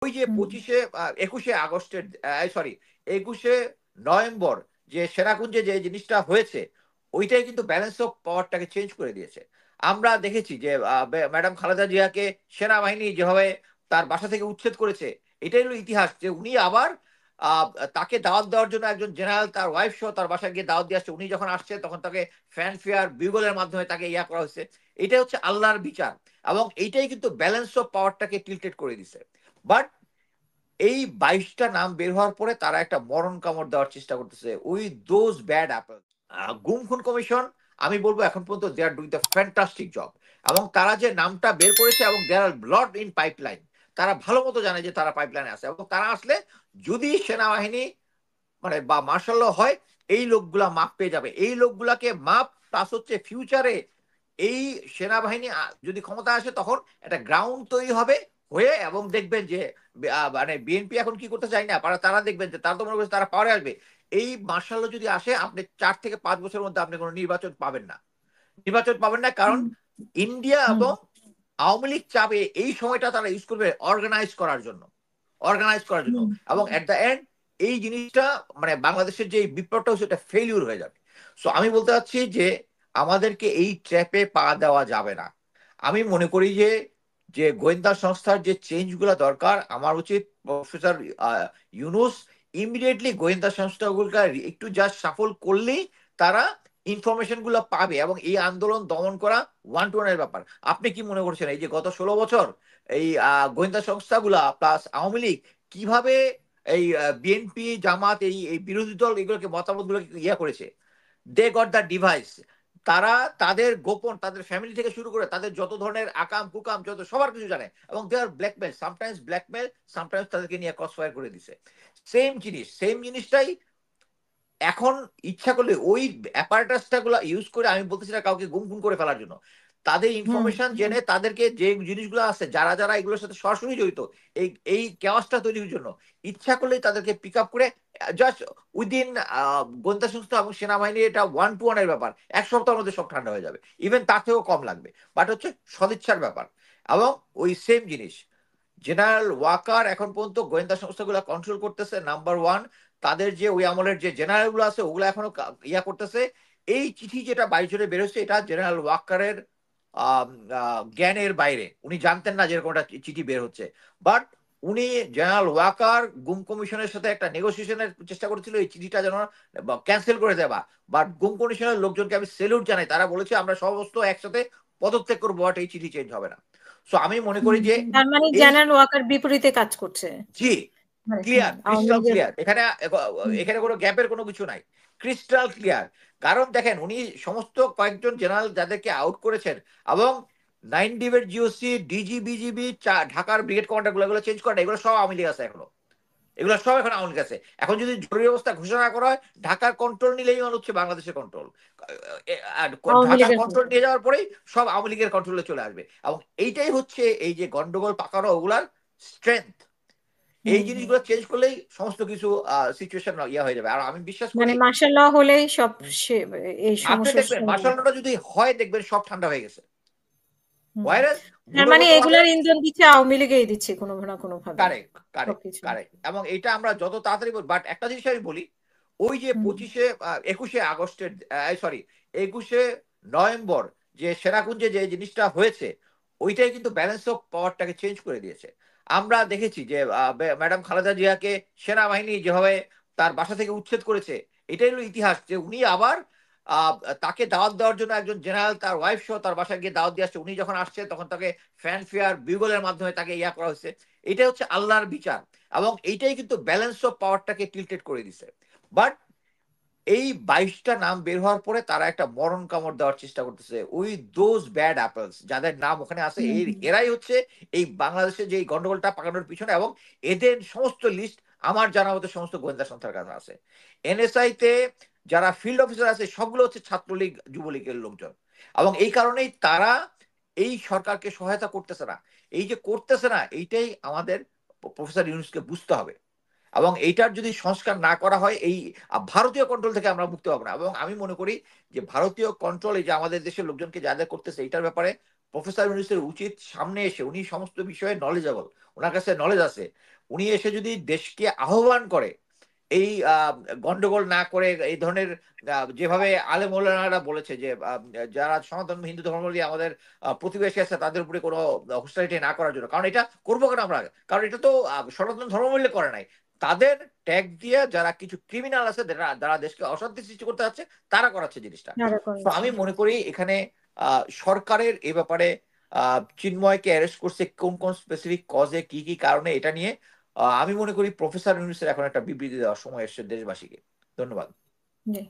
ওই যে 21শে আগস্টের সরি 21শে নভেম্বর যে সেনাকুঞ্জে যে জিনিসটা হয়েছে, ওইটাই কিন্তু ব্যালেন্স অফ পাওয়ারটাকে চেঞ্জ করে দিয়েছে। আমরা দেখেছি যে ম্যাডাম খালেদা জিয়াকে সেনাবাহিনী যেভাবে তার বাসা থেকে উচ্ছেদ করেছে, এটাই হলো ইতিহাস। যে উনি আবার আহ, তাকে দাওয়াত দেওয়ার জন্য একজন জেনারেল তার ওয়াইফ সহ তার বাসায় গিয়ে দাওয়াত দিয়ে আসছে। উনি যখন আসছে তখন তাকে ফ্যানফেয়ার বিউগলের মাধ্যমে তাকে ইয়া করা হয়েছে। এটা হচ্ছে আল্লাহর বিচার, এবং এইটাই কিন্তু ব্যালেন্স অফ পাওয়ারটাকে টিল্টেড করে দিছে। বাট এই 22টা নাম বের হওয়ার পরে তারা একটা মরণ কামড় দেওয়ার চেষ্টা করতেছে উইথ দোজ ব্যাড অ্যাপল। গুম খুন কমিশন, আমি বলবো এখন পর্যন্ত they are doing the fantastic job. এবং তারা যে নামটা বের করেছে, এবং they are blood in pipeline, তারা ভালো মতো জানে যে তারা পাইপলাইনে আছে, এবং তারা আসলে যদি সেনাবাহিনী মানে বা মার্শাল ল হয়, এই লোকগুলা মাপ পেয়ে যাবে। এই লোকগুলাকে মাপ প্লাস হচ্ছে ফিউচারে এই সেনাবাহিনী যদি ক্ষমতা আসে তখন একটা গ্রাউন্ড তৈরি হবে হয়ে, এবং দেখবেন যে মানে বিএনপি এখন কি করতে চায় না, তারা দেখবেন যে তারা তো মনে করছে তারা পাওয়ারে আসবে। এই মার্শাল ল যদি আসে, আপনি 4 থেকে 5 বছরের মধ্যে আপনি কোনো নির্বাচন পাবেন না, কারণ ইন্ডিয়া এবং আওয়ামী লীগ চাবে এই সময়টা তারা ইউজ করবে অর্গানাইজ করার জন্য। এবং এট দ্য এন্ড এই জিনিসটা মানে বাংলাদেশের যে বিপ্লবটা হচ্ছে এটা ফেলিউর হয়ে যাবে। সো আমি বলতে চাচ্ছি যে আমাদেরকে এই ট্র্যাপে পা দেওয়া যাবে না। আমি মনে করি যে যে গোয়েন্দা সংস্থার যে চেঞ্জ গুলা দরকার, আমার উচিত প্রফেসর ইউনুস ইমিডিয়েটলি গোয়েন্দা সংস্থাগুলোকে একটু জাস্ট সাফল করলেই তারা ইনফরমেশন গুলো পাবে, এবং এই আন্দোলন দমন করা 1-to-1 ব্যাপার। আপনি কি মনে করছেন এই যে গত 16 বছর এই গোয়েন্দা সংস্থাগুলা প্লাস আওয়ামী লীগ কিভাবে এই বিএনপি জামাত এই এই বিরোধী দল এগুলোকে মতামত গুলোকে ইয়া করেছে? They got the device. তারা তাদের গোপন, তাদের ফ্যামিলি থেকে শুরু করে তাদের যত ধরনের আকাম কুকাম যত সবার কিছু জানে, এবং দে আর ব্ল্যাকমেল, সামটাইমস তাদেরকে নিয়ে ক্রস ফায়ার করে দিছে। সেম জিনিসটাই এখন ইচ্ছা করলে ওই অ্যাপারেটাসটা গুলো ইউজ করে, আমি বলতেছি না কাউকে গুম খুন করে ফেলার জন্য, তাদের ইনফরমেশন জেনে তাদেরকে যে জিনিসগুলো আছে যারা যারা এগুলোর সাথে সরাসরি জড়িত এই এই কেওয়াসটা তৈরির জন্য, ইচ্ছা করলেই তাদেরকে পিক আপ করে জাস্ট উইদিন গোয়েন্দা সংস্থা এবং সেনাবাহিনী এটা 1-to-1 ব্যাপার। 1 সপ্তাহের মধ্যে সব ঠান্ডা হয়ে যাবে, ইভেন তার থেকেও কম লাগবে। বাট হচ্ছে সদিচ্ছার ব্যাপার। এবং ওই সেম জিনিস জেনারেল ওয়াকার এখন পর্যন্ত গোয়েন্দা সংস্থাগুলো কন্ট্রোল করতেছে, নাম্বার 1। তাদের যে ওই আমলের যে জেনারেল গুলো আছে ওগুলো এখনো ইয়া করতেছে। এই চিঠি যেটা 22 জনে বেরোচ্ছে, এটা জেনারেল ওয়াকারের জ্ঞানের বাইরে। উনি জানতেন না যেরকম একটা চিঠি বের হচ্ছে। বাট উনি জেনারেল ওয়াকার গুম কমিশনের সাথে একটা নেগোসিয়েশনের চেষ্টা করেছিল এই চিঠিটা যেন ক্যান্সেল করে দেওয়া। বাট গুম কমিশনের লোকজনকে আমি সেলুট জানাই, তারা বলেছে আমরা সমস্ত একসাথে পদত্যাগ করবো, বাট এই চিঠি চেঞ্জ হবে না। সো আমি মনে করি যে তার মানে এই জেনারেল ওয়াকার বিপরীতে কাজ করছে। জি ক্লিয়ার, আওয়ামী ক্রিস্টাল লীগের ক্লিয়ার। এখানে এখানে কোনো গ্যাপের কোনো কিছু নাই, ক্রিস্টাল ক্লিয়ার। কারণ দেখেন উনি সমস্ত কয়েকজন জেনারেল যাদেরকে আউট করেছেন, এবং 9 ডিবের জিওসি ডিজি বিজিবি ঢাকার ব্রিগেড কমান্ডার গুলো এগুলো চেঞ্জ করে, এগুলো সব আওয়ামী লীগ আছে এখনো। এগুলো সব এখন আওয়ামী লীগ আছে। এখন যদি জরুরি অবস্থা ঘোষণা করা হয়, ঢাকার কন্ট্রোল নিলেই মানে হচ্ছে বাংলাদেশের কন্ট্রোল। আর আওয়ামী ঢাকার লীগের কন্ট্রোল নিয়ে যাওয়ার পরেই সব আওয়ামী লীগের কন্ট্রোলে চলে আসবে। এবং এইটাই হচ্ছে এই যে গন্ডগোল পাকানো ওগুলার স্ট্রেংথ। এই জিনিসগুলো চেঞ্জ করলেই সমস্ত কিছু সিচুয়েশন ইয়া হয়ে যাবে। আর আমি বিশ্বাস মানে করি মার্শাল ল হলেই সব এই আপনি সমস্যার দেখবেন মার্শাল লটা যদি হয়, দেখবেন সব ঠান্ডা হয়ে গেছে। ওয়াইরাস তার মানে মূলগতভাবে এগুলার ইন্ধন দিচ্ছে আওয়ামী লীগই দিচ্ছে কোনো না কোনো ভাবে কারেক্ট, কারেক্ট, সবকিছু। কারেক্ট। এবং এটা আমরা যত তাড়াতাড়ি বাট একটা জিনিস আমি বলি, ওই যে 21শে আগস্টের সরি 21শে নভেম্বর যে সেনাকুঞ্জে যে জিনিসটা হয়েছে, ওইটাই কিন্তু ব্যালেন্স অফ পাওয়ারটাকে চেঞ্জ করে দিয়েছে। আমরা দেখেছি যে ম্যাডাম খালেদা জিয়াকে সেনাবাহিনী যেভাবে তার বাসা থেকে উচ্ছেদ করেছে, এটাই হলো ইতিহাস। যে উনি আবার আহ, তাকে দাওয়াত দেওয়ার জন্য একজন জেনারেল তার ওয়াইফ সহ তার বাসায় গিয়ে দাওয়াত দিয়ে আসছে। উনি যখন আসছে তখন তাকে ফ্যানফেয়ার বিউগলের মাধ্যমে তাকে ইয়া করা হয়েছে। এটা হচ্ছে আল্লাহর বিচার, এবং এইটাই কিন্তু ব্যালেন্স অফ পাওয়ারটাকে টিল্টেড করে দিছে। বাট এই 22টা নাম বের হওয়ার পরে তারা একটা মরণ কামড় দেওয়ার চেষ্টা করতেছে উইথ দোজ ব্যাড অ্যাপলস, যাদের নাম ওখানে আছে। এরাই হচ্ছে এই বাংলাদেশের যে গন্ডগোলটা পাকানোর পিছনে। এবং এদের সমস্ত লিস্ট আমার জানা মতো সমস্ত গোয়েন্দা সংস্থার কাছে আছে। এনএসআই তে যারা ফিল্ড অফিসার আছে সবগুলো হচ্ছে ছাত্রলীগ যুবলীগের লোকজন। এবং এই কারণেই তারা এই সরকারকে সহায়তা করতেছে না। এই যে করতেছে না, এইটাই আমাদের প্রফেসর ইউনূসকে বুঝতে হবে। এবং এইটার যদি সংস্কার না করা হয়, এই ভারতীয় কন্ট্রোল থেকে আমরা মুক্তি পাবো না। এবং আমি মনে করি যে ভারতীয় কন্ট্রোল এই যে আমাদের দেশের লোকজনকে যা যা করতেছে এইটার ব্যাপারে প্রফেসর ইউনূসের উচিত সামনে এসে, উনি সমস্ত বিষয়ে নলেজেবল, ওনার কাছে নলেজ আছে, উনি এসে যদি দেশকে আহ্বান করে এই গন্ডগোল না করে এই ধরনের যেভাবে আলেম ওলামারা বলেছে যে যারা সনাতন হিন্দু ধর্মাবলম্বী আমাদের প্রতিবেশী আছে তাদের উপরে কোনো হোস্টাইলিটি না করার জন্য। কারণ এটা করবো কেন আমরা? কারণ এটা তো সনাতন ধর্মাবলম্বী করে নাই, তাদের ট্যাগ দিয়ে যারা কিছু ক্রিমিনাল আছে যারা দেশকে অশান্তি সৃষ্টি করতে যাচ্ছে তারা করাচ্ছে জিনিসটা। যারা তো করেছে। আমি মনে করি এখানে সরকারের এ ব্যাপারে চিন্ময়কে অ্যারেস্ট করছে কোন কোন স্পেসিফিক কজে, কি কি কারণে, এটা নিয়ে আমি মনে করি প্রফেসর ইউনূসের এখন একটা বিবৃতি দেওয়ার সময় এসেছে দেশবাসীকে। ধন্যবাদ। জি।